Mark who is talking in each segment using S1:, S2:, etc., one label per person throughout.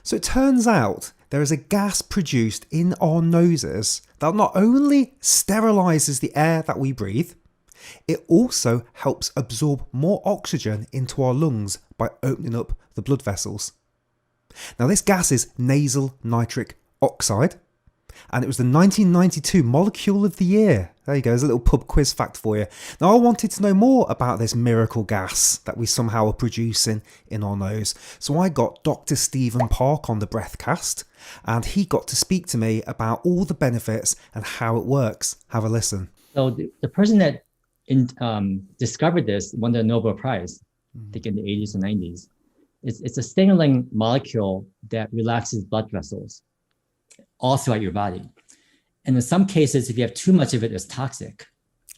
S1: So it turns out there is a gas produced in our noses that not only sterilises the air that we breathe, it also helps absorb more oxygen into our lungs by opening up the blood vessels. Now this gas is nasal nitric oxide, and it was the 1992 molecule of the year. There you go, there's a little pub quiz fact for you. Now I wanted to know more about this miracle gas that we somehow are producing in our nose. So I got Dr. Stephen Park on the Breathcast, and he got to speak to me about all the benefits and how it works. Have a listen.
S2: So the person that discovered this won the Nobel Prize, I think in the 80s and 90s. It's a signaling molecule that relaxes blood vessels all throughout your body. And in some cases, if you have too much of it, it's toxic.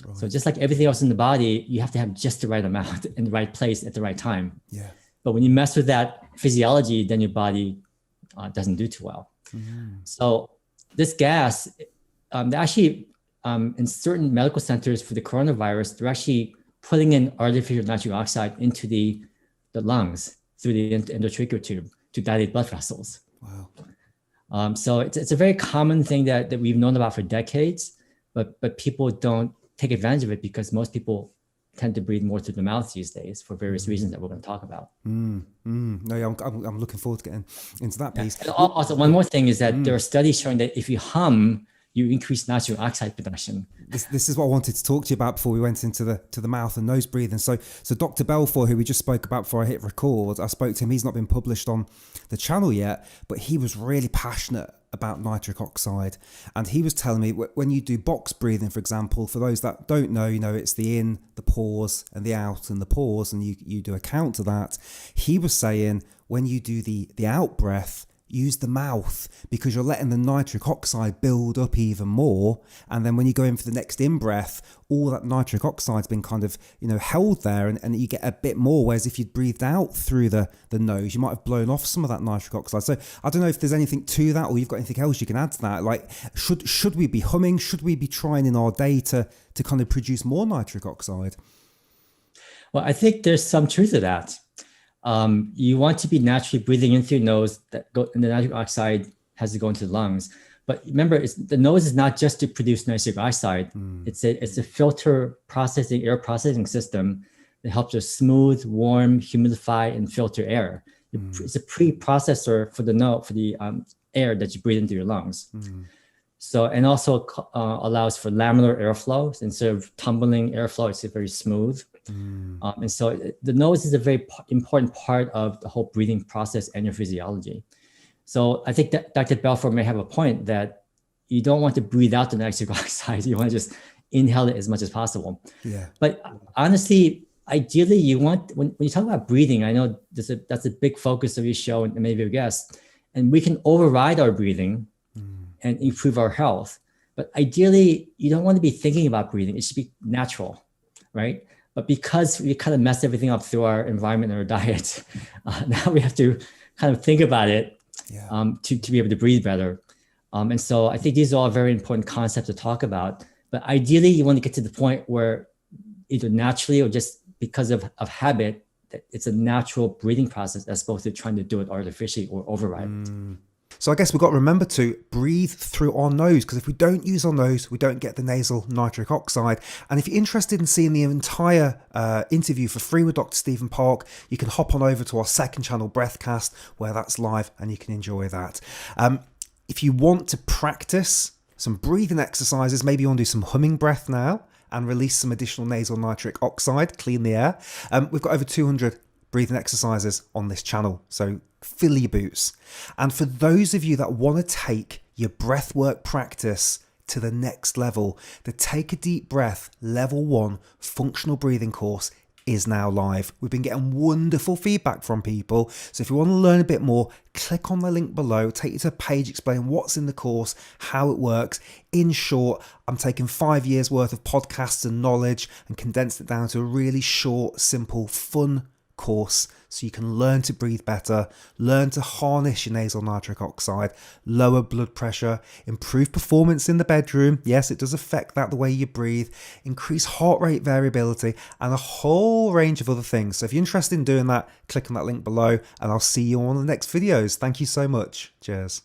S2: Right. So just like everything else in the body, you have to have just the right amount in the right place at the right time.
S1: Yeah.
S2: But when you mess with that physiology, then your body doesn't do too well. So this gas, actually, in certain medical centers for the coronavirus, they're actually putting in artificial nitric oxide into the lungs through the endotracheal tube to dilate blood vessels.
S1: Wow.
S2: So it's a very common thing that we've known about for decades, but people don't take advantage of it because most people tend to breathe more through the mouth these days for various reasons that we're going to talk about.
S1: No, I'm looking forward to getting into that piece.
S2: And also, one more thing is that there are studies showing that if you hum, you increase nitric oxide production.
S1: This is what I wanted to talk to you about before we went into the mouth and nose breathing. So Dr. Belfour, who we just spoke about before I hit record, I spoke to him. He's not been published on the channel yet, but he was really passionate about nitric oxide. And he was telling me when you do box breathing, for example, for those that don't know, it's the in, the pause, and the out and the pause, and you do a count to that. He was saying when you do the out breath, use the mouth because you're letting the nitric oxide build up even more, and then when you go in for the next in-breath, all that nitric oxide's been kind of held there, and you get a bit more, whereas if you'd breathed out through the nose, you might have blown off some of that nitric oxide. So I don't know if there's anything to that, or you've got anything else you can add to that. Like, should we be humming? Should we be trying in our day to kind of produce more nitric oxide?
S2: Well, I think there's some truth to that. You want to be naturally breathing in through your nose, and the nitric oxide has to go into the lungs. But remember, the nose is not just to produce nitric oxide. It's a filter processing, air processing system that helps us smooth, warm, humidify, and filter air. It's a pre-processor for the air that you breathe into your lungs. So, and also allows for laminar airflow. Instead of tumbling airflow, it's very smooth. And so the nose is a very important part of the whole breathing process and your physiology. So I think that Dr. Belfour may have a point that you don't want to breathe out the nitric oxide. You want to just inhale it as much as possible.
S1: Yeah.
S2: But honestly, ideally, you want, when you talk about breathing, I know that's a big focus of your show and many of your guests, and we can override our breathing and improve our health. But ideally, you don't want to be thinking about breathing. It should be natural, right? But because we kind of mess everything up through our environment and our diet, now we have to kind of think about it to be able to breathe better. And so I think these are all very important concepts to talk about. But ideally, you want to get to the point where either naturally or just because of habit, that it's a natural breathing process as opposed to trying to do it artificially or override it.
S1: So I guess we've got to remember to breathe through our nose, because if we don't use our nose, we don't get the nasal nitric oxide. And if you're interested in seeing the entire interview for free with Dr. Stephen Park, you can hop on over to our second channel, Breathcast, where that's live and you can enjoy that. If you want to practice some breathing exercises, maybe you want to do some humming breath now and release some additional nasal nitric oxide, clean the air. We've got over 200 breathing exercises on this channel, so fill your boots. And for those of you that want to take your breathwork practice to the next level, the Take a Deep Breath Level 1 functional breathing course is now live. We've been getting wonderful feedback from people. So if you want to learn a bit more, click on the link below, take you to a page explaining what's in the course, how it works. In short, I'm taking 5 years worth of podcasts and knowledge and condensed it down to a really short, simple, fun course so you can learn to breathe better, learn to harness your nasal nitric oxide, lower blood pressure, improve performance in the bedroom. Yes, it does affect that, the way you breathe, increase heart rate variability, and a whole range of other things. So if you're interested in doing that, click on that link below, and I'll see you on the next videos. Thank you so much. Cheers.